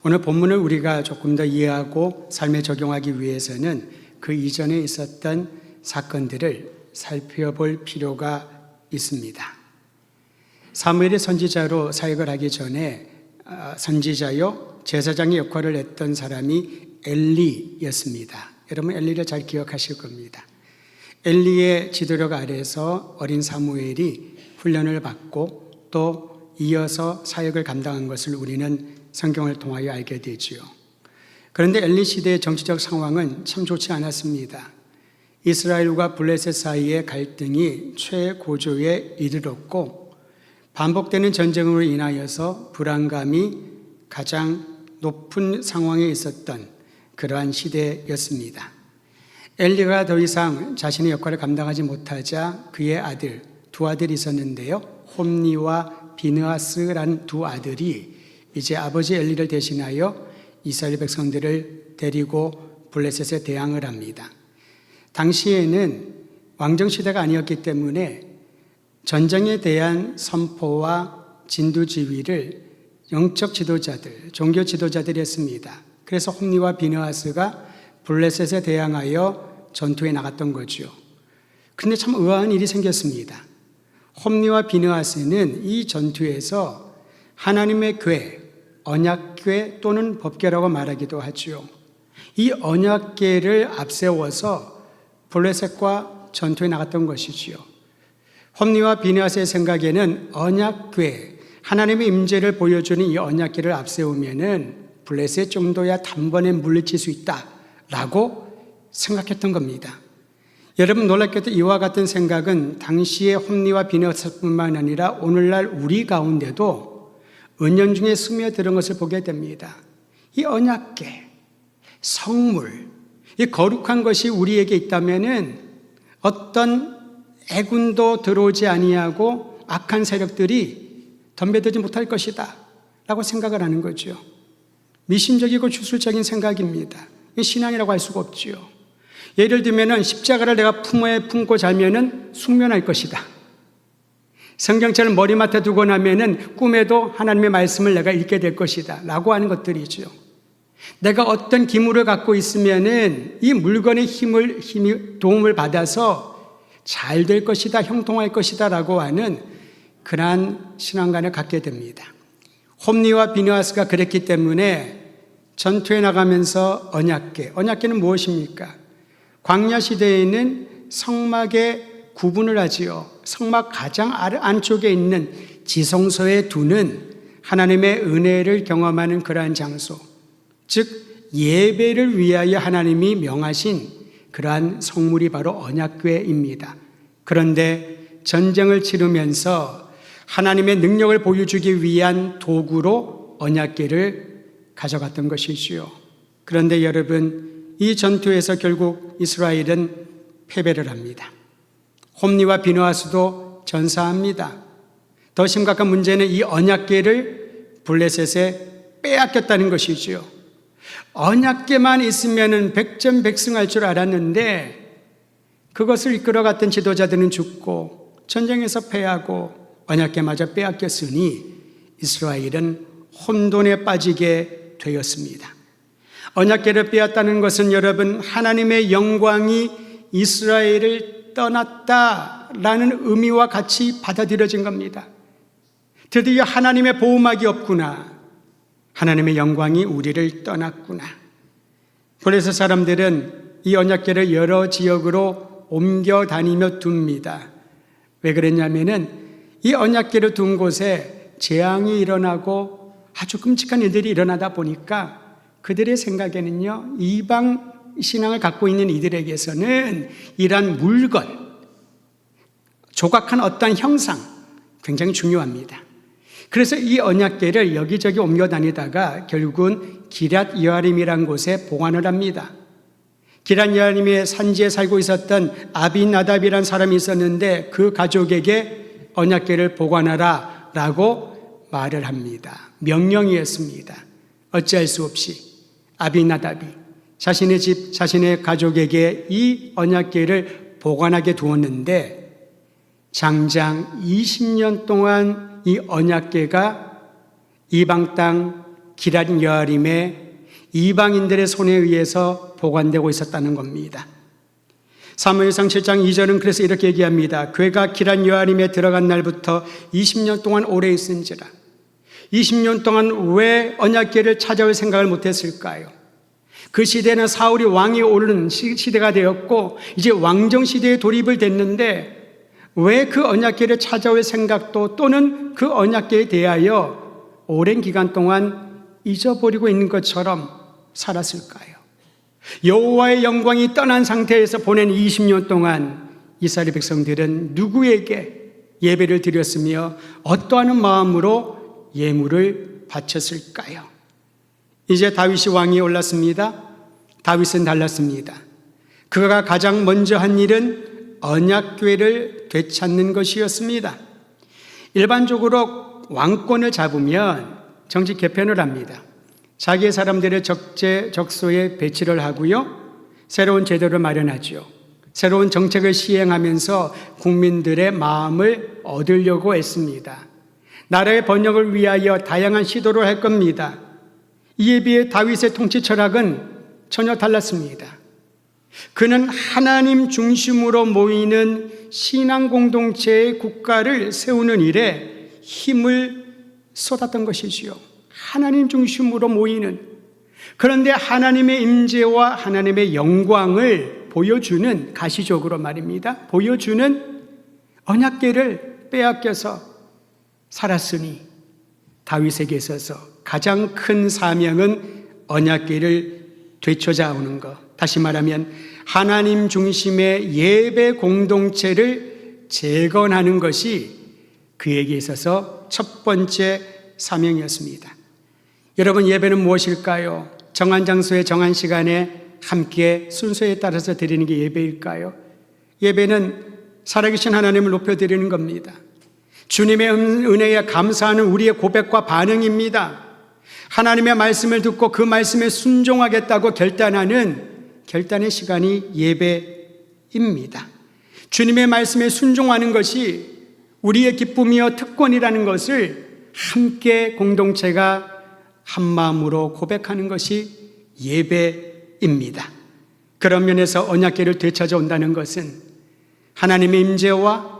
오늘 본문을 우리가 조금 더 이해하고 삶에 적용하기 위해서는 그 이전에 있었던 사건들을 살펴볼 필요가 있습니다. 사무엘이 선지자로 사역을 하기 전에 선지자요 제사장의 역할을 했던 사람이 엘리였습니다. 여러분 엘리를 잘 기억하실 겁니다. 엘리의 지도력 아래서 어린 사무엘이 훈련을 받고 또 이어서 사역을 감당한 것을 우리는 성경을 통하여 알게 되지요. 그런데 엘리 시대의 정치적 상황은 참 좋지 않았습니다. 이스라엘과 블레셋 사이의 갈등이 최고조에 이르렀고 반복되는 전쟁으로 인하여서 불안감이 가장 높은 상황에 있었던 그러한 시대였습니다. 엘리가 더 이상 자신의 역할을 감당하지 못하자 그의 아들, 두 아들이 있었는데요. 홈니와 비느하스라는 두 아들이 이제 아버지 엘리를 대신하여 이스라엘 백성들을 데리고 블레셋에 대항을 합니다. 당시에는 왕정시대가 아니었기 때문에 전쟁에 대한 선포와 진두지휘를 영적 지도자들, 종교 지도자들이 했습니다. 그래서 홈니와 비느하스가 블레셋에 대항하여 전투에 나갔던 거죠. 그런데 참 의아한 일이 생겼습니다. 홈니와 비느하스는 이 전투에서 하나님의 궤, 언약궤 또는 법궤라고 말하기도 하죠. 이 언약궤를 앞세워서 블레셋과 전투에 나갔던 것이지요. 홈니와 비느하스의 생각에는 언약궤, 하나님의 임재를 보여주는 이 언약궤를 앞세우면은 블레셋 정도야 단번에 물리칠 수 있다라고 생각했던 겁니다. 여러분 놀랍게도 이와 같은 생각은 당시의 홈니와 비느하스뿐만 아니라 오늘날 우리 가운데도 은연중에 스며드는 것을 보게 됩니다. 이 언약궤, 성물, 이 거룩한 것이 우리에게 있다면은 어떤 애군도 들어오지 아니하고 악한 세력들이 덤벼들지 못할 것이다 라고 생각을 하는 거죠. 미신적이고 주술적인 생각입니다. 신앙이라고 할 수가 없지요. 예를 들면은 십자가를 내가 품에 품고 자면은 숙면할 것이다. 성경책을 머리맡에 두고 나면은 꿈에도 하나님의 말씀을 내가 읽게 될 것이다 라고 하는 것들이죠. 내가 어떤 기물을 갖고 있으면은 이 물건의 도움을 받아서 잘 될 것이다, 형통할 것이다 라고 하는 그러한 신앙관을 갖게 됩니다. 홈니와 비느하스가 그랬기 때문에 전투에 나가면서 언약궤는 무엇입니까? 광야 시대에는 성막의 구분을 하지요. 성막 가장 안쪽에 있는 지성소에 두는 하나님의 은혜를 경험하는 그러한 장소, 즉 예배를 위하여 하나님이 명하신 그러한 성물이 바로 언약궤입니다. 그런데 전쟁을 치르면서 하나님의 능력을 보여주기 위한 도구로 언약궤를 가져갔던 것이지요. 그런데 여러분, 이 전투에서 결국 이스라엘은 패배를 합니다. 홈니와 비느하스도 전사합니다. 더 심각한 문제는 이 언약궤를 블레셋에 빼앗겼다는 것이지요. 언약궤만 있으면 백전백승할 줄 알았는데 그것을 이끌어갔던 지도자들은 죽고 전쟁에서 패하고 언약궤마저 빼앗겼으니 이스라엘은 혼돈에 빠지게 되었습니다. 언약궤를 빼앗다는 것은 여러분 하나님의 영광이 이스라엘을 떠났다라는 의미와 같이 받아들여진 겁니다. 드디어 하나님의 보호막이 없구나. 하나님의 영광이 우리를 떠났구나. 블레셋 사람들은 이 언약궤를 여러 지역으로 옮겨 다니며 둡니다. 왜 그랬냐면은 이 언약궤를 둔 곳에 재앙이 일어나고 아주 끔찍한 일들이 일어나다 보니까 그들의 생각에는요, 이방 신앙을 갖고 있는 이들에게서는 이러한 물건, 조각한 어떤 형상 굉장히 중요합니다. 그래서 이 언약궤를 여기저기 옮겨 다니다가 결국은 기럇 여아림이라는 곳에 보관을 합니다. 기럇 여아림의 산지에 살고 있었던 아비나답이라는 사람이 있었는데 그 가족에게 언약궤를 보관하라 라고 말을 합니다. 명령이었습니다. 어찌할 수 없이 아비나답이 자신의 집, 자신의 가족에게 이 언약궤를 보관하게 두었는데 장장 20년 동안 이 언약궤가 이방 땅 기럇 여아림의 이방인들의 손에 의해서 보관되고 있었다는 겁니다. 사무엘상 7장 2절은 그래서 이렇게 얘기합니다. 그가 기럇 여아림에 들어간 날부터 20년 동안 오래 있은지라. 20년 동안 왜 언약궤를 찾아올 생각을 못했을까요? 그 시대는 사울이 왕이 오르는 시대가 되었고 이제 왕정 시대에 돌입을 됐는데 왜 그 언약궤를 찾아올 생각도 또는 그 언약궤에 대하여 오랜 기간 동안 잊어버리고 있는 것처럼 살았을까요? 여호와의 영광이 떠난 상태에서 보낸 20년 동안 이스라엘 백성들은 누구에게 예배를 드렸으며 어떠한 마음으로 예물을 바쳤을까요? 이제 다윗이 왕위에 올랐습니다. 다윗은 달랐습니다. 그가 가장 먼저 한 일은 언약궤를 되찾는 것이었습니다. 일반적으로 왕권을 잡으면 정치 개편을 합니다. 자기의 사람들의 적소에 배치를 하고요. 새로운 제도를 마련하죠. 새로운 정책을 시행하면서 국민들의 마음을 얻으려고 했습니다. 나라의 번영을 위하여 다양한 시도를 할 겁니다. 이에 비해 다윗의 통치 철학은 전혀 달랐습니다. 그는 하나님 중심으로 모이는 신앙 공동체의 국가를 세우는 일에 힘을 쏟았던 것이지요. 하나님 중심으로 모이는, 그런데 하나님의 임재와 하나님의 영광을 보여주는, 가시적으로 말입니다, 보여주는 언약궤를 빼앗겨서 살았으니 다윗에게 있어서 가장 큰 사명은 언약궤를 되찾아오는 것, 다시 말하면 하나님 중심의 예배 공동체를 재건하는 것이 그에게 있어서 첫 번째 사명이었습니다. 여러분, 예배는 무엇일까요? 정한 장소에 정한 시간에 함께 순서에 따라서 드리는 게 예배일까요? 예배는 살아계신 하나님을 높여드리는 겁니다. 주님의 은혜에 감사하는 우리의 고백과 반응입니다. 하나님의 말씀을 듣고 그 말씀에 순종하겠다고 결단의 시간이 예배입니다. 주님의 말씀에 순종하는 것이 우리의 기쁨이요 특권이라는 것을 함께 공동체가 한 마음으로 고백하는 것이 예배입니다. 그런 면에서 언약궤를 되찾아온다는 것은 하나님의 임재와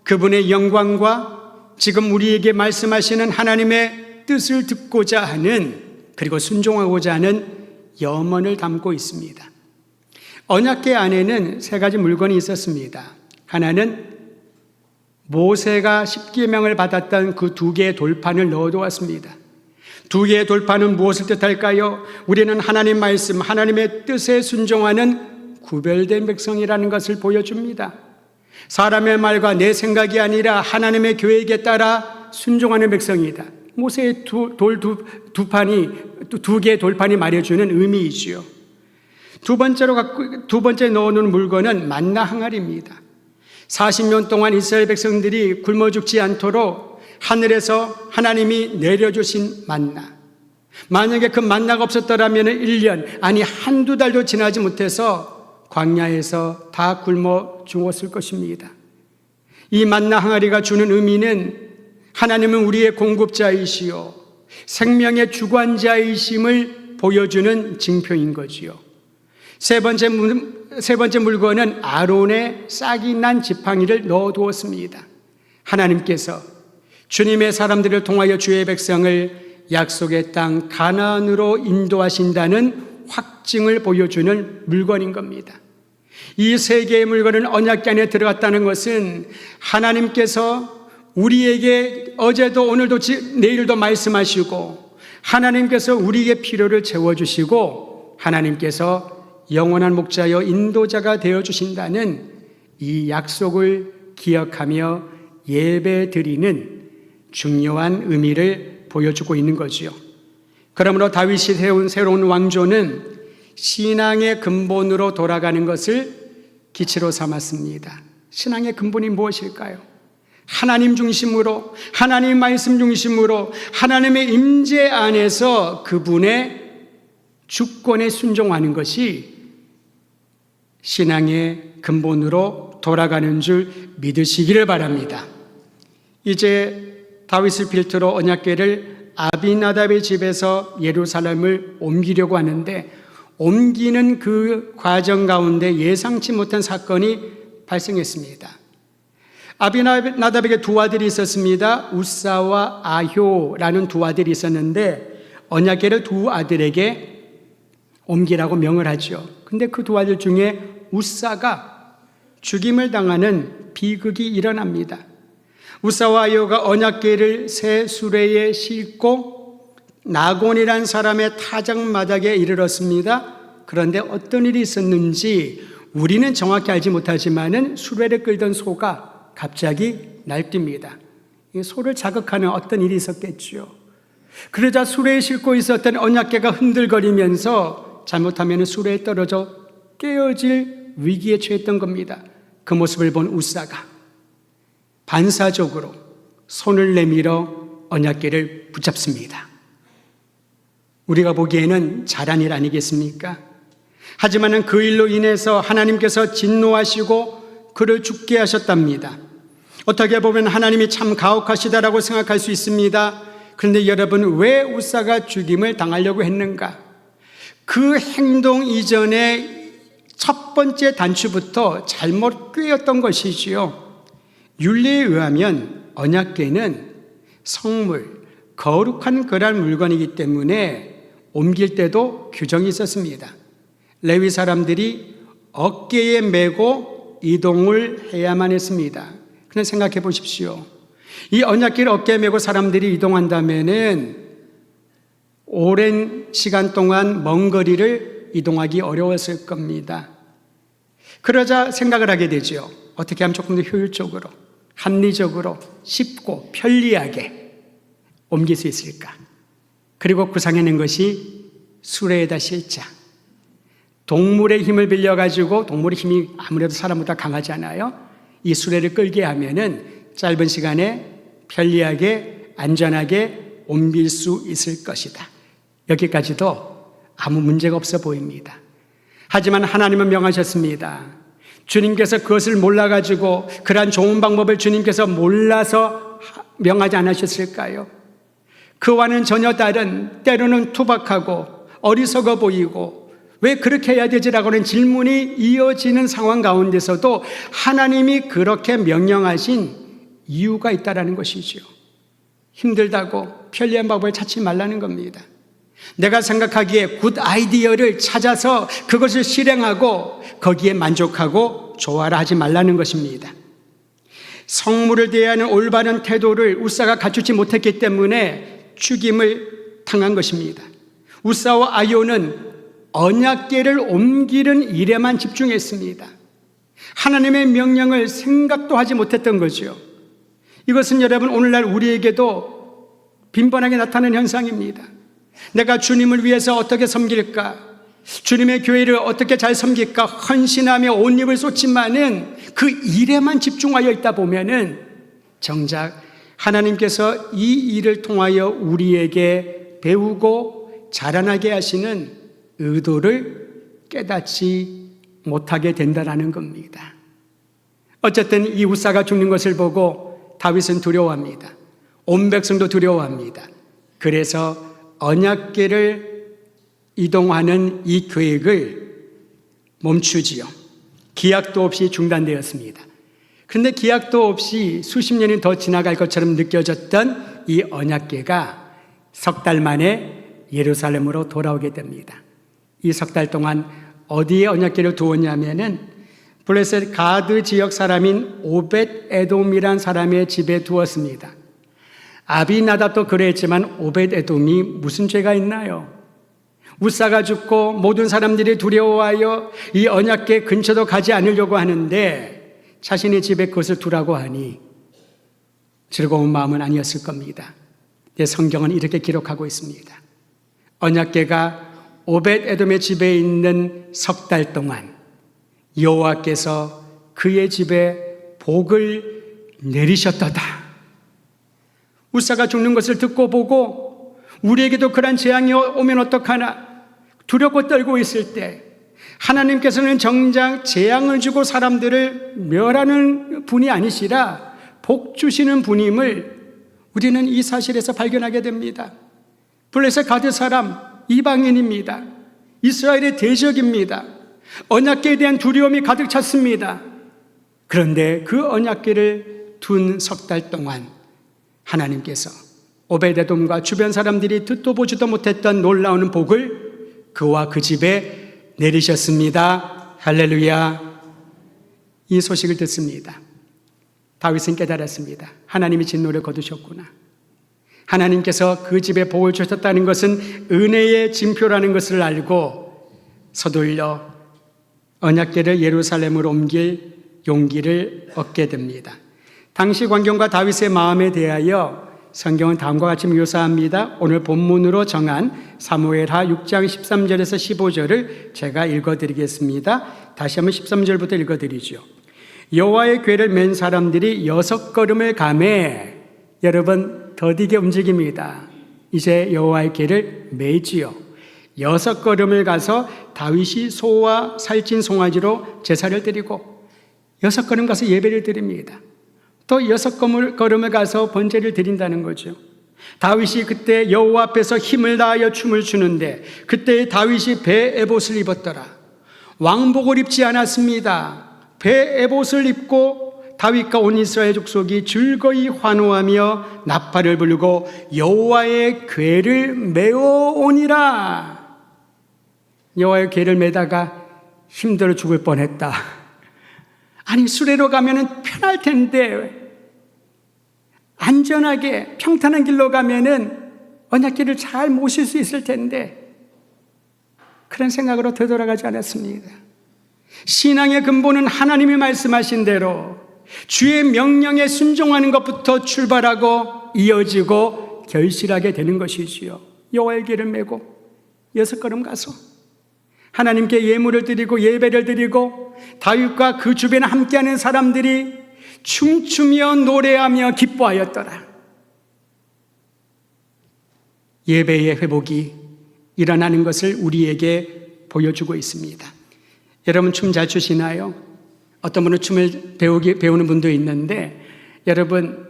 그분의 영광과 지금 우리에게 말씀하시는 하나님의 뜻을 듣고자 하는, 그리고 순종하고자 하는 염원을 담고 있습니다. 언약궤 안에는 세 가지 물건이 있었습니다. 하나는 모세가 십계명을 받았던 그 두 개의 돌판을 넣어두었습니다. 두 개의 돌판은 무엇을 뜻할까요? 우리는 하나님 말씀, 하나님의 뜻에 순종하는 구별된 백성이라는 것을 보여줍니다. 사람의 말과 내 생각이 아니라 하나님의 계획에 따라 순종하는 백성이다. 모세의 두 개의 돌판이 말해주는 의미이지요. 두 번째 넣어놓은 물건은 만나 항아리입니다. 40년 동안 이스라엘 백성들이 굶어 죽지 않도록 하늘에서 하나님이 내려주신 만나. 만약에 그 만나가 없었더라면 1년, 아니 한두 달도 지나지 못해서 광야에서 다 굶어 죽었을 것입니다. 이 만나 항아리가 주는 의미는 하나님은 우리의 공급자이시요 생명의 주관자이심을 보여주는 징표인 거지요. 세 번째 물건은 아론의 싹이 난 지팡이를 넣어두었습니다. 하나님께서 주님의 사람들을 통하여 주의 백성을 약속의 땅 가나안으로 인도하신다는 확증을 보여주는 물건인 겁니다. 이 세 개의 물건은 언약궤 안에 들어갔다는 것은 하나님께서 우리에게 어제도 오늘도 내일도 말씀하시고, 하나님께서 우리의 필요를 채워주시고, 하나님께서 영원한 목자여 인도자가 되어주신다는 이 약속을 기억하며 예배 드리는 중요한 의미를 보여주고 있는 거지요. 그러므로 다윗이 세운 새로운 왕조는 신앙의 근본으로 돌아가는 것을 기치로 삼았습니다. 신앙의 근본이 무엇일까요? 하나님 중심으로, 하나님 말씀 중심으로, 하나님의 임재 안에서 그분의 주권에 순종하는 것이 신앙의 근본으로 돌아가는 줄 믿으시기를 바랍니다. 이제 다윗을 필두로 언약궤를 아비나답의 집에서 예루살렘을 옮기려고 하는데 옮기는 그 과정 가운데 예상치 못한 사건이 발생했습니다. 아비나답에게 두 아들이 있었습니다. 우사와 아효라는 두 아들이 있었는데 언약궤를 두 아들에게 옮기라고 명을 하죠. 근데 그 두 아들 중에 우사가 죽임을 당하는 비극이 일어납니다. 우사와 아효가 언약궤를 새 수레에 싣고 나곤이란 사람의 타작마당에 이르렀습니다. 그런데 어떤 일이 있었는지 우리는 정확히 알지 못하지만은 수레를 끌던 소가 갑자기 날뜁니다. 이 소를 자극하는 어떤 일이 있었겠죠. 그러자 수레에 싣고 있었던 언약궤가 흔들거리면서 잘못하면 수레에 떨어져 깨어질 위기에 처했던 겁니다. 그 모습을 본 우사가 반사적으로 손을 내밀어 언약궤를 붙잡습니다. 우리가 보기에는 잘한 일 아니겠습니까? 하지만 그 일로 인해서 하나님께서 진노하시고 그를 죽게 하셨답니다. 어떻게 보면 하나님이 참 가혹하시다라고 생각할 수 있습니다. 그런데 여러분, 왜 우사가 죽임을 당하려고 했는가? 그 행동 이전에 첫 번째 단추부터 잘못 꿰었던 것이지요. 율리에 의하면 언약궤는 성물, 거룩한 그런 물건이기 때문에 옮길 때도 규정이 있었습니다. 레위 사람들이 어깨에 메고 이동을 해야만 했습니다. 그냥 생각해 보십시오. 이 언약궤를 어깨에 메고 사람들이 이동한다면은 오랜 시간 동안 먼 거리를 이동하기 어려웠을 겁니다. 그러자 생각을 하게 되죠. 어떻게 하면 조금 더 효율적으로, 합리적으로, 쉽고 편리하게 옮길 수 있을까? 그리고 구상해낸 것이 수레에다 실자. 동물의 힘을 빌려가지고, 동물의 힘이 아무래도 사람보다 강하잖아요. 이 수레를 끌게 하면은 짧은 시간에 편리하게, 안전하게 옮길 수 있을 것이다. 여기까지도 아무 문제가 없어 보입니다. 하지만 하나님은 명하셨습니다. 주님께서 그것을 몰라가지고 그러한 좋은 방법을 주님께서 몰라서 명하지 않으셨을까요? 그와는 전혀 다른, 때로는 투박하고 어리석어 보이고 왜 그렇게 해야 되지라고 하는 질문이 이어지는 상황 가운데서도 하나님이 그렇게 명령하신 이유가 있다라는 것이죠. 힘들다고 편리한 방법을 찾지 말라는 겁니다. 내가 생각하기에 굿 아이디어를 찾아서 그것을 실행하고 거기에 만족하고 좋아라 하지 말라는 것입니다. 성물을 대하는 올바른 태도를 우사가 갖추지 못했기 때문에 죽임을 당한 것입니다. 우사와 아효는 언약궤를 옮기는 일에만 집중했습니다. 하나님의 명령을 생각도 하지 못했던 거죠. 이것은 여러분 오늘날 우리에게도 빈번하게 나타나는 현상입니다. 내가 주님을 위해서 어떻게 섬길까? 주님의 교회를 어떻게 잘 섬길까? 헌신하며 온 힘을 쏟지만은 그 일에만 집중하여 있다 보면은 정작 하나님께서 이 일을 통하여 우리에게 배우고 자라나게 하시는 의도를 깨닫지 못하게 된다는 겁니다. 어쨌든 이 우사가 죽는 것을 보고 다윗은 두려워합니다. 온 백성도 두려워합니다. 그래서 언약궤를 이동하는 이 계획을 멈추지요. 기약도 없이 중단되었습니다. 그런데 기약도 없이 수십 년이 더 지나갈 것처럼 느껴졌던 이 언약궤가 석 달 만에 예루살렘으로 돌아오게 됩니다. 이 석 달 동안 어디에 언약궤를 두었냐면은 블레셋 가드 지역 사람인 오벳 에돔이란 사람의 집에 두었습니다. 아비나답도 그랬지만 오벳 에돔이 무슨 죄가 있나요? 우사가 죽고 모든 사람들이 두려워하여 이 언약궤 근처도 가지 않으려고 하는데 자신의 집에 그것을 두라고 하니 즐거운 마음은 아니었을 겁니다. 성경은 이렇게 기록하고 있습니다. 언약궤가 오벳 에돔의 집에 있는 석 달 동안 여호와께서 그의 집에 복을 내리셨도다. 우사가 죽는 것을 듣고 보고 우리에게도 그런 재앙이 오면 어떡하나 두렵고 떨고 있을 때 하나님께서는 정작 재앙을 주고 사람들을 멸하는 분이 아니시라 복 주시는 분임을 우리는 이 사실에서 발견하게 됩니다. 블레셋 가드 사람, 이방인입니다. 이스라엘의 대적입니다. 언약궤에 대한 두려움이 가득 찼습니다. 그런데 그 언약궤를 둔 석 달 동안 하나님께서 오베데돔과 주변 사람들이 듣도 보지도 못했던 놀라운 복을 그와 그 집에 내리셨습니다. 할렐루야. 이 소식을 듣습니다. 다윗은 깨달았습니다. 하나님이 진노를 거두셨구나. 하나님께서 그 집에 복을 주셨다는 것은 은혜의 징표라는 것을 알고 서둘러 언약궤를 예루살렘으로 옮길 용기를 얻게 됩니다. 당시 광경과 다윗의 마음에 대하여 성경은 다음과 같이 묘사합니다. 오늘 본문으로 정한 사무엘하 6장 13절에서 15절을 제가 읽어드리겠습니다. 다시 한번 13절부터 읽어드리죠. 여호와의 궤를 맨 사람들이 6걸음을 가매, 여러분 더디게 움직입니다. 이제 여호와의 궤를 매지요. 6걸음을 가서 다윗이 소와 살찐 송아지로 제사를 드리고 6걸음 가서 예배를 드립니다. 또 6걸음을 가서 번제를 드린다는 거죠. 다윗이 그때 여호와 앞에서 힘을 다하여 춤을 추는데 그때 다윗이 배 에봇을 입었더라. 왕복을 입지 않았습니다. 배 에봇을 입고 다윗과 온 이스라엘 족속이 즐거이 환호하며 나팔을 불고 여호와의 궤를 메어오니라. 여호와의 궤를 메다가 힘들어 죽을 뻔했다. 아니, 수레로 가면은 편할 텐데, 안전하게 평탄한 길로 가면은 언약궤를 잘 모실 수 있을 텐데, 그런 생각으로 되돌아가지 않았습니다. 신앙의 근본은 하나님이 말씀하신 대로 주의 명령에 순종하는 것부터 출발하고 이어지고 결실하게 되는 것이지요. 여호와의 궤를 메고 6걸음 가서 하나님께 예물을 드리고 예배를 드리고 다윗과 그 주변에 함께하는 사람들이 춤추며 노래하며 기뻐하였더라. 예배의 회복이 일어나는 것을 우리에게 보여주고 있습니다. 여러분 춤 잘 추시나요? 어떤 분은 춤을 배우는 분도 있는데, 여러분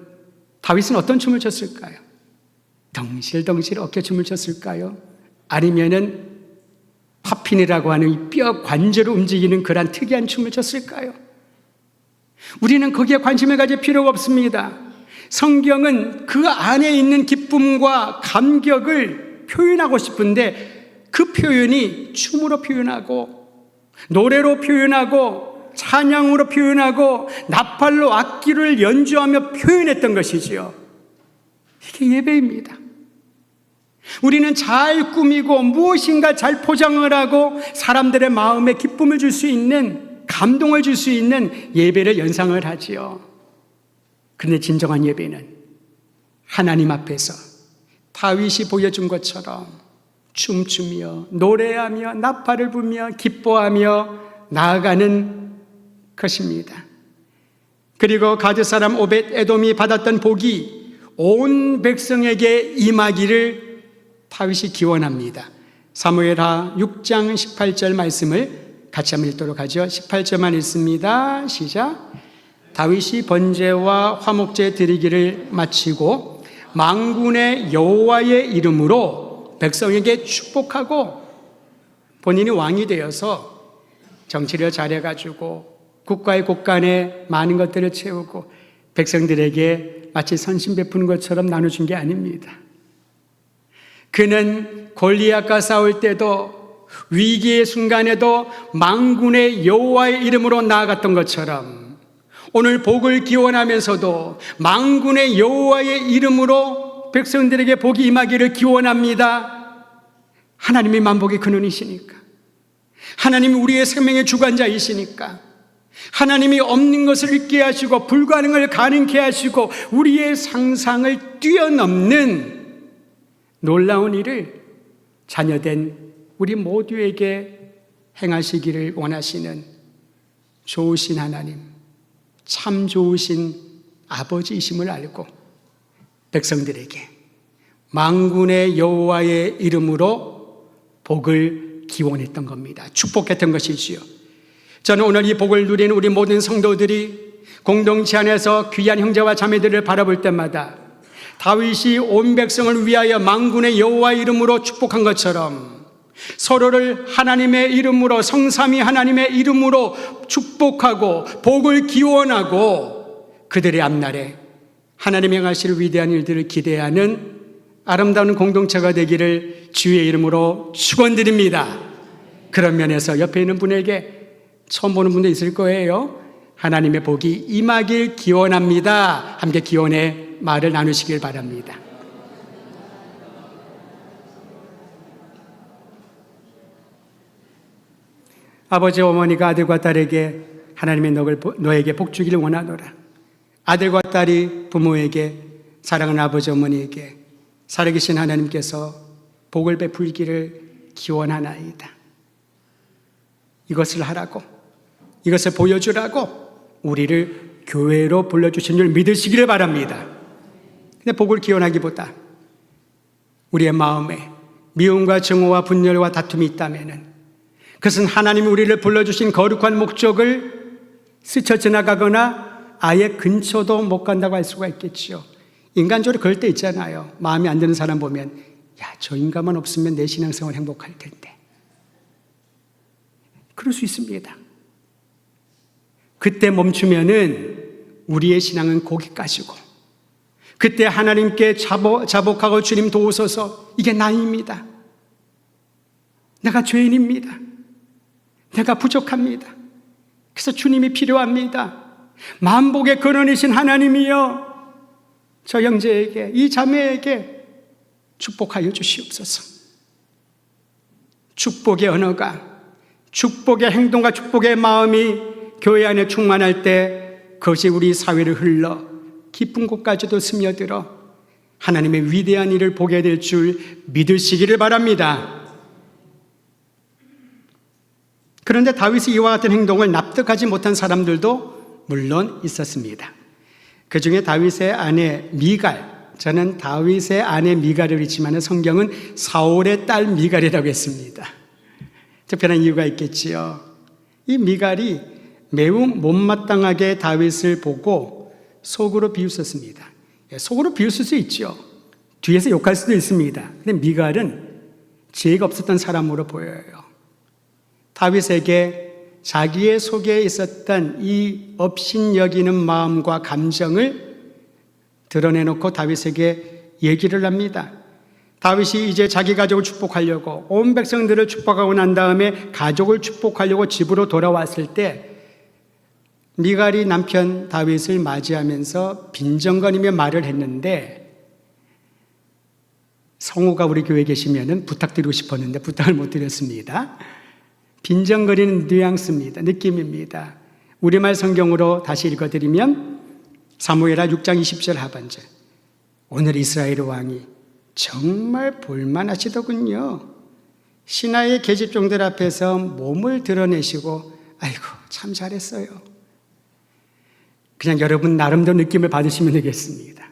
다윗은 어떤 춤을 췄을까요? 덩실덩실 어깨춤을 췄을까요? 아니면은 팝핀이라고 하는 이 뼈 관절을 움직이는 그런 특이한 춤을 췄을까요? 우리는 거기에 관심을 가질 필요가 없습니다. 성경은 그 안에 있는 기쁨과 감격을 표현하고 싶은데 그 표현이 춤으로 표현하고 노래로 표현하고 찬양으로 표현하고 나팔로 악기를 연주하며 표현했던 것이지요. 이게 예배입니다. 우리는 잘 꾸미고 무엇인가 잘 포장을 하고 사람들의 마음에 기쁨을 줄 수 있는, 감동을 줄 수 있는 예배를 연상을 하지요. 그런데 진정한 예배는 하나님 앞에서 다윗이 보여준 것처럼 춤추며 노래하며 나팔을 불며 기뻐하며 나아가는 것입니다. 그리고 가드 사람 오벳 에돔이 받았던 복이 온 백성에게 임하기를 다윗이 기원합니다. 사무엘하 6장 18절 말씀을 같이 한번 읽도록 하죠. 18절만 읽습니다. 시작. 다윗이 번제와 화목제 드리기를 마치고 만군의 여호와의 이름으로 백성에게 축복하고 본인이 왕이 되어서 정치를 잘해가지고 국가의 곳간에 많은 것들을 채우고 백성들에게 마치 선심 베푸는 것처럼 나눠준 게 아닙니다. 그는 골리앗과 싸울 때도 위기의 순간에도 만군의 여호와의 이름으로 나아갔던 것처럼 오늘 복을 기원하면서도 만군의 여호와의 이름으로 백성들에게 복이 임하기를 기원합니다. 하나님이 만복의 근원이시니까, 하나님이 우리의 생명의 주관자이시니까, 하나님이 없는 것을 있게 하시고 불가능을 가능케 하시고 우리의 상상을 뛰어넘는 놀라운 일을 자녀된 우리 모두에게 행하시기를 원하시는 좋으신 하나님, 참 좋으신 아버지이심을 알고 백성들에게 만군의 여호와의 이름으로 복을 기원했던 겁니다. 축복했던 것이지요. 저는 오늘 이 복을 누리는 우리 모든 성도들이 공동체 안에서 귀한 형제와 자매들을 바라볼 때마다 다윗이 온 백성을 위하여 만군의 여호와의 이름으로 축복한 것처럼 서로를 하나님의 이름으로, 성삼위 하나님의 이름으로 축복하고 복을 기원하고 그들의 앞날에 하나님의 행하실 위대한 일들을 기대하는 아름다운 공동체가 되기를 주의 이름으로 축원드립니다. 그런 면에서 옆에 있는 분에게, 처음 보는 분도 있을 거예요, 하나님의 복이 임하길 기원합니다. 함께 기원의 말을 나누시길 바랍니다. 아버지 어머니가 아들과 딸에게 하나님의 너에게 복 주기를 원하노라. 아들과 딸이 부모에게, 사랑하는 아버지 어머니에게 살아계신 하나님께서 복을 베풀기를 기원하나이다. 이것을 하라고, 이것을 보여주라고 우리를 교회로 불러주신 줄 믿으시기를 바랍니다. 근데 복을 기원하기보다 우리의 마음에 미움과 증오와 분열과 다툼이 있다면 그것은 하나님이 우리를 불러주신 거룩한 목적을 스쳐 지나가거나 아예 근처도 못 간다고 할 수가 있겠죠. 인간적으로 그럴 때 있잖아요. 마음에 안 드는 사람 보면, 야, 저 인간만 없으면 내 신앙생활 행복할 텐데. 그럴 수 있습니다. 그때 멈추면은 우리의 신앙은 거기까지고, 그때 하나님께 자복하고 주님 도우소서, 이게 나입니다. 내가 죄인입니다. 내가 부족합니다. 그래서 주님이 필요합니다. 만복의 근원이신 하나님이여, 저 형제에게, 이 자매에게 축복하여 주시옵소서. 축복의 언어가, 축복의 행동과 축복의 마음이 교회 안에 충만할 때 그것이 우리 사회를 흘러 깊은 곳까지도 스며들어 하나님의 위대한 일을 보게 될 줄 믿으시기를 바랍니다. 그런데 다윗이 이와 같은 행동을 납득하지 못한 사람들도 물론 있었습니다. 그 중에 다윗의 아내 미갈, 저는 다윗의 아내 미갈을 읽지만 성경은 사울의 딸 미갈이라고 했습니다. 특별한 이유가 있겠지요. 이 미갈이 매우 못마땅하게 다윗을 보고 속으로 비웃었습니다. 속으로 비웃을 수 있죠. 뒤에서 욕할 수도 있습니다. 근데 미갈은 지혜가 없었던 사람으로 보여요. 다윗에게 자기의 속에 있었던 이 업신여기는 마음과 감정을 드러내놓고 다윗에게 얘기를 합니다. 다윗이 이제 자기 가족을 축복하려고, 온 백성들을 축복하고 난 다음에 가족을 축복하려고 집으로 돌아왔을 때 미갈이 남편 다윗을 맞이하면서 빈정거리며 말을 했는데, 성우가 우리 교회에 계시면 부탁드리고 싶었는데 부탁을 못 드렸습니다. 빈정거리는 뉘앙스입니다. 느낌입니다. 우리말 성경으로 다시 읽어드리면 사무엘하 6장 20절 하반절, 오늘 이스라엘 왕이 정말 볼만하시더군요. 신하의 계집종들 앞에서 몸을 드러내시고, 아이고 참 잘했어요. 그냥 여러분 나름대로 느낌을 받으시면 되겠습니다.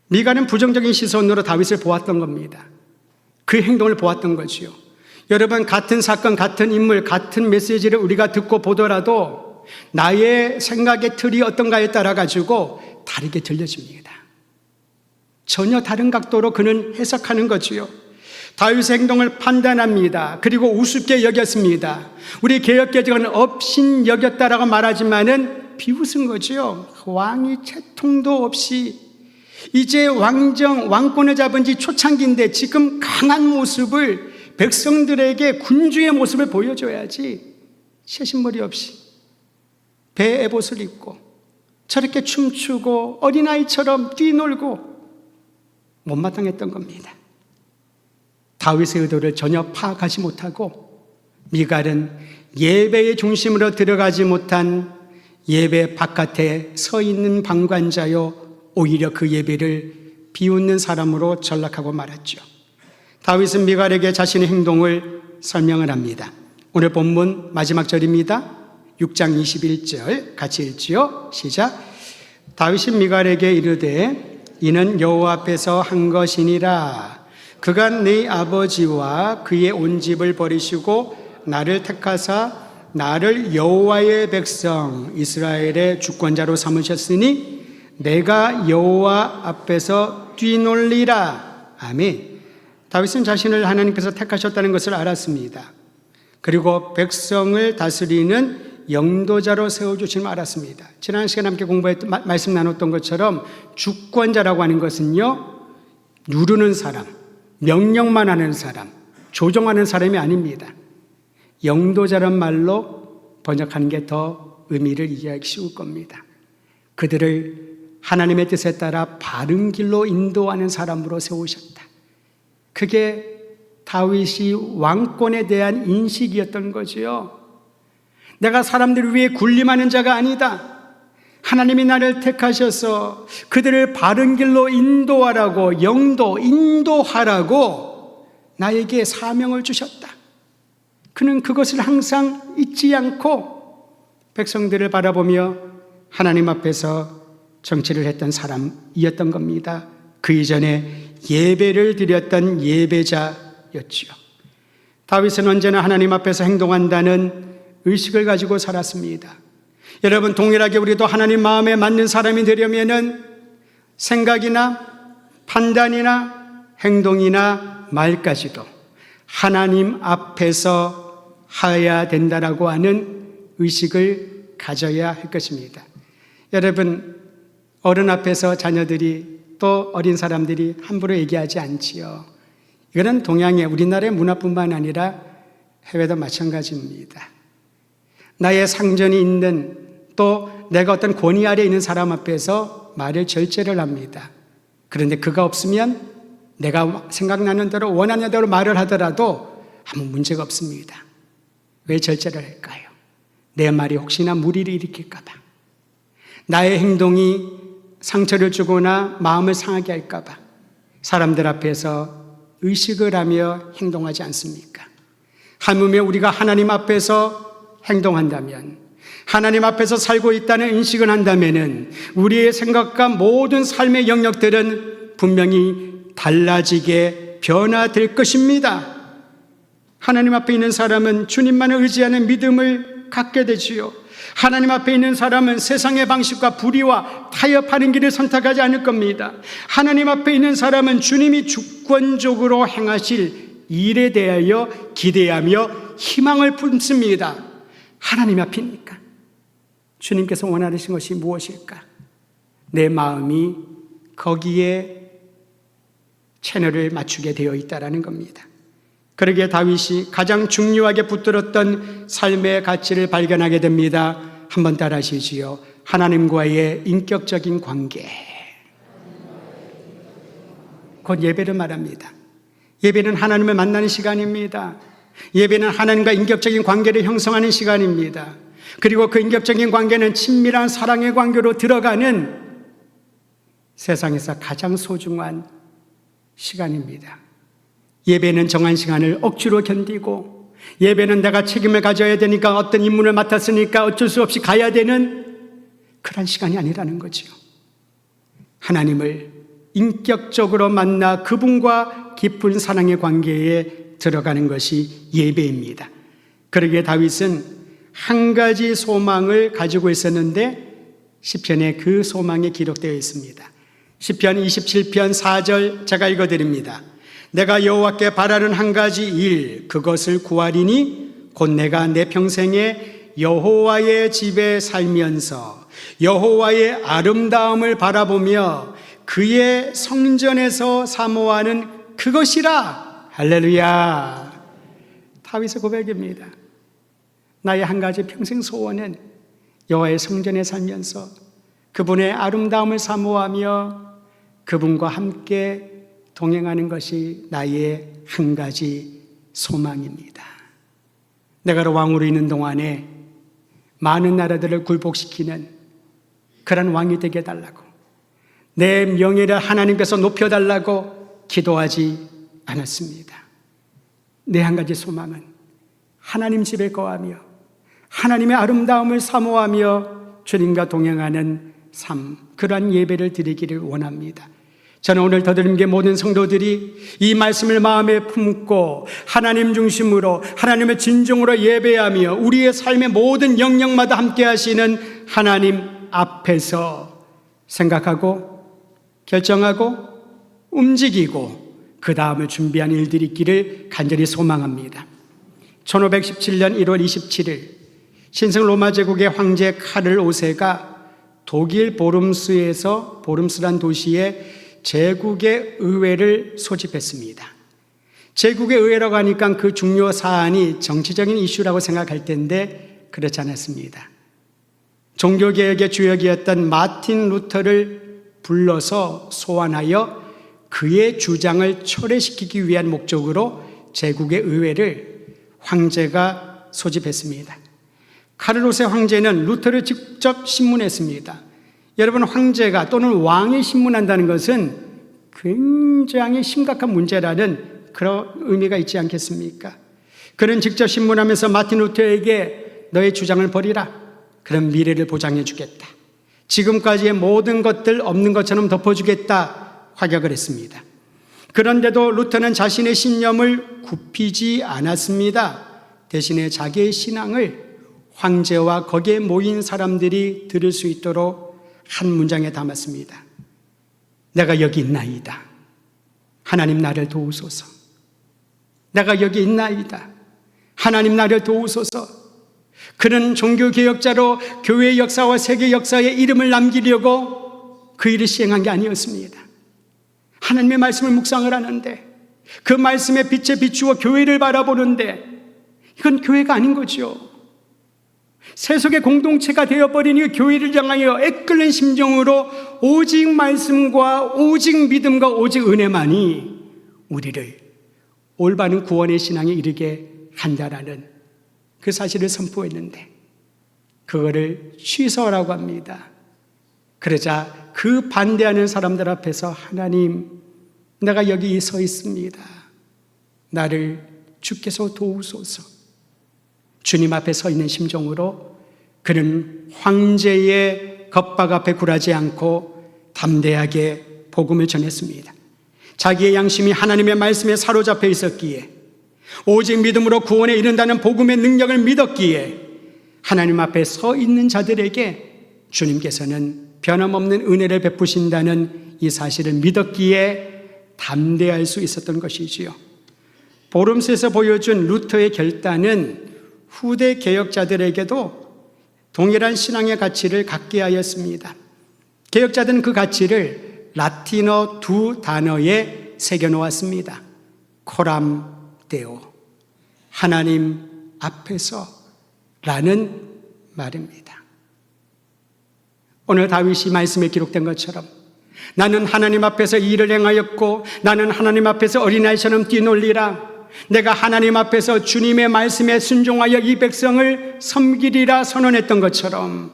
미갈은 부정적인 시선으로 다윗을 보았던 겁니다. 그 행동을 보았던 거지요. 여러분, 같은 사건, 같은 인물, 같은 메시지를 우리가 듣고 보더라도 나의 생각의 틀이 어떤가에 따라 가지고 다르게 들려집니다. 전혀 다른 각도로 그는 해석하는 거지요. 다윗의 행동을 판단합니다. 그리고 우습게 여겼습니다. 우리 개역개정은 업신 여겼다라고 말하지만은 비웃은 거지요. 왕이 채통도 없이 이제 왕권을 잡은 지 초창기인데 지금 강한 모습을, 백성들에게 군주의 모습을 보여줘야지, 새신머리 없이 배에 에봇을 입고 저렇게 춤추고 어린아이처럼 뛰놀고 못마땅했던 겁니다. 다윗의 의도를 전혀 파악하지 못하고 미갈은 예배의 중심으로 들어가지 못한 예배 바깥에 서 있는 방관자요, 오히려 그 예배를 비웃는 사람으로 전락하고 말았죠. 다윗은 미갈에게 자신의 행동을 설명을 합니다. 오늘 본문 마지막 절입니다. 6장 21절 같이 읽지요. 시작. 다윗이 미갈에게 이르되 이는 여호와 앞에서 한 것이니라. 그가 네 아버지와 그의 온 집을 버리시고 나를 택하사 나를 여호와의 백성 이스라엘의 주권자로 삼으셨으니 내가 여호와 앞에서 뛰놀리라. 아멘. 다윗은 자신을 하나님께서 택하셨다는 것을 알았습니다. 그리고 백성을 다스리는 영도자로 세워주심을 알았습니다. 지난 시간에 함께 말씀 나눴던 것처럼 주권자라고 하는 것은요, 누르는 사람, 명령만 하는 사람, 조종하는 사람이 아닙니다. 영도자란 말로 번역하는 게 더 의미를 이해하기 쉬울 겁니다. 그들을 하나님의 뜻에 따라 바른 길로 인도하는 사람으로 세우셨다. 그게 다윗이 왕권에 대한 인식이었던 거지요. 내가 사람들을 위해 군림하는 자가 아니다. 하나님이 나를 택하셔서 그들을 바른 길로 인도하라고, 인도하라고 나에게 사명을 주셨다. 그는 그것을 항상 잊지 않고 백성들을 바라보며 하나님 앞에서 정치를 했던 사람이었던 겁니다. 그 이전에 예배를 드렸던 예배자였지요. 다윗은 언제나 하나님 앞에서 행동한다는 의식을 가지고 살았습니다. 여러분, 동일하게 우리도 하나님 마음에 맞는 사람이 되려면은 생각이나 판단이나 행동이나 말까지도 하나님 앞에서 하여야 된다라고 하는 의식을 가져야 할 것입니다. 여러분, 어른 앞에서 자녀들이 또 어린 사람들이 함부로 얘기하지 않지요. 이거는 동양의 우리나라의 문화뿐만 아니라 해외도 마찬가지입니다. 나의 상전이 있는, 또 내가 어떤 권위 아래에 있는 사람 앞에서 말을 절제를 합니다. 그런데 그가 없으면 내가 생각나는 대로 원하는 대로 말을 하더라도 아무 문제가 없습니다. 왜 절제를 할까요? 내 말이 혹시나 무리를 일으킬까 봐, 나의 행동이 상처를 주거나 마음을 상하게 할까 봐 사람들 앞에서 의식을 하며 행동하지 않습니까? 하물며 우리가 하나님 앞에서 행동한다면, 하나님 앞에서 살고 있다는 인식을 한다면은 우리의 생각과 모든 삶의 영역들은 분명히 달라지게 변화될 것입니다. 하나님 앞에 있는 사람은 주님만을 의지하는 믿음을 갖게 되지요. 하나님 앞에 있는 사람은 세상의 방식과 불의와 타협하는 길을 선택하지 않을 겁니다. 하나님 앞에 있는 사람은 주님이 주권적으로 행하실 일에 대하여 기대하며 희망을 품습니다. 하나님 앞이니까. 주님께서 원하시는 것이 무엇일까? 내 마음이 거기에 채널을 맞추게 되어 있다는 겁니다. 그러기에 다윗이 가장 중요하게 붙들었던 삶의 가치를 발견하게 됩니다. 한번 따라 하시지요. 하나님과의 인격적인 관계. 곧 예배를 말합니다. 예배는 하나님을 만나는 시간입니다. 예배는 하나님과 인격적인 관계를 형성하는 시간입니다. 그리고 그 인격적인 관계는 친밀한 사랑의 관계로 들어가는 세상에서 가장 소중한 시간입니다. 예배는 정한 시간을 억지로 견디고, 예배는 내가 책임을 가져야 되니까, 어떤 임무를 맡았으니까 어쩔 수 없이 가야 되는 그런 시간이 아니라는 거죠. 하나님을 인격적으로 만나 그분과 깊은 사랑의 관계에 들어가는 것이 예배입니다. 그러기에 다윗은 한 가지 소망을 가지고 있었는데 시편에 그 소망이 기록되어 있습니다. 시편 27편 4절 제가 읽어드립니다. 내가 여호와께 바라는 한 가지 일, 그것을 구하리니 곧 내가 내 평생에 여호와의 집에 살면서 여호와의 아름다움을 바라보며 그의 성전에서 사모하는 그것이라. 할렐루야. 다윗의 고백입니다. 나의 한 가지 평생 소원은 여호와의 성전에 살면서 그분의 아름다움을 사모하며 그분과 함께 동행하는 것이 나의 한 가지 소망입니다. 내가 왕으로 있는 동안에 많은 나라들을 굴복시키는 그런 왕이 되게 해달라고, 내 명예를 하나님께서 높여달라고 기도하지 않았습니다. 내 한 가지 소망은 하나님 집에 거하며 하나님의 아름다움을 사모하며 주님과 동행하는 삶, 그러한 예배를 드리기를 원합니다. 저는 오늘 더듬게 모든 성도들이 이 말씀을 마음에 품고 하나님 중심으로, 하나님의 진정으로 예배하며 우리의 삶의 모든 영역마다 함께 하시는 하나님 앞에서 생각하고 결정하고 움직이고 그 다음을 준비한 일들이 있기를 간절히 소망합니다. 1517년 1월 27일 신성 로마 제국의 황제 카를 5세가 독일 보름스란 도시에 제국의 의회를 소집했습니다. 제국의 의회라고 하니까 그 중요 사안이 정치적인 이슈라고 생각할 텐데 그렇지 않았습니다. 종교개혁의 주역이었던 마틴 루터를 불러서 소환하여 그의 주장을 철회시키기 위한 목적으로 제국의 의회를 황제가 소집했습니다. 카를 5세 황제는 루터를 직접 신문했습니다. 여러분, 황제가 또는 왕이 신문한다는 것은 굉장히 심각한 문제라는 그런 의미가 있지 않겠습니까? 그는 직접 신문하면서 마틴 루터에게 너의 주장을 버리라. 그럼 미래를 보장해 주겠다. 지금까지의 모든 것들 없는 것처럼 덮어주겠다. 화격을 했습니다. 그런데도 루터는 자신의 신념을 굽히지 않았습니다. 대신에 자기의 신앙을 황제와 거기에 모인 사람들이 들을 수 있도록 한 문장에 담았습니다. 내가 여기 있나이다. 하나님 나를 도우소서. 내가 여기 있나이다. 하나님 나를 도우소서. 그는 종교개혁자로 교회 역사와 세계 역사에 이름을 남기려고 그 일을 시행한 게 아니었습니다. 하나님의 말씀을 묵상을 하는데 그 말씀의 빛에 비추어 교회를 바라보는데 이건 교회가 아닌 거죠. 세속의 공동체가 되어버린 이 교회를 향하여 애끓는 심정으로 오직 말씀과 오직 믿음과 오직 은혜만이 우리를 올바른 구원의 신앙에 이르게 한다라는 그 사실을 선포했는데 그거를 취소하라고 합니다. 그러자 그 반대하는 사람들 앞에서 하나님, 내가 여기 서 있습니다. 나를 주께서 도우소서. 주님 앞에 서 있는 심정으로 그는 황제의 겁박 앞에 굴하지 않고 담대하게 복음을 전했습니다. 자기의 양심이 하나님의 말씀에 사로잡혀 있었기에 오직 믿음으로 구원에 이른다는 복음의 능력을 믿었기에 하나님 앞에 서 있는 자들에게 주님께서는 변함없는 은혜를 베푸신다는 이 사실을 믿었기에 담대할 수 있었던 것이지요. 보름스에서 보여준 루터의 결단은 후대 개혁자들에게도 동일한 신앙의 가치를 갖게 하였습니다. 개혁자들은 그 가치를 라틴어 두 단어에 새겨놓았습니다. 코람 데오, 하나님 앞에서 라는 말입니다. 오늘 다윗이 말씀에 기록된 것처럼 나는 하나님 앞에서 이 일을 행하였고 나는 하나님 앞에서 어린아이처럼 뛰놀리라. 내가 하나님 앞에서 주님의 말씀에 순종하여 이 백성을 섬기리라 선언했던 것처럼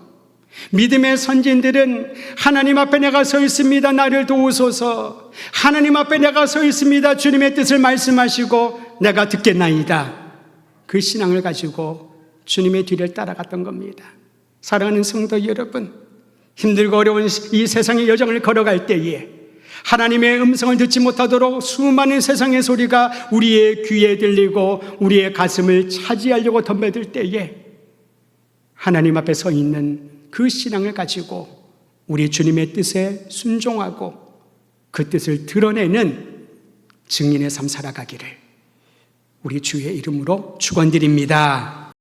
믿음의 선진들은 하나님 앞에 내가 서 있습니다. 나를 도우소서. 하나님 앞에 내가 서 있습니다. 주님의 뜻을 말씀하시고 내가 듣겠나이다. 그 신앙을 가지고 주님의 뒤를 따라갔던 겁니다. 사랑하는 성도 여러분, 힘들고 어려운 이 세상의 여정을 걸어갈 때에 하나님의 음성을 듣지 못하도록 수많은 세상의 소리가 우리의 귀에 들리고 우리의 가슴을 차지하려고 덤벼들 때에 하나님 앞에 서 있는 그 신앙을 가지고 우리 주님의 뜻에 순종하고 그 뜻을 드러내는 증인의 삶 살아가기를 우리 주의 이름으로 축원드립니다.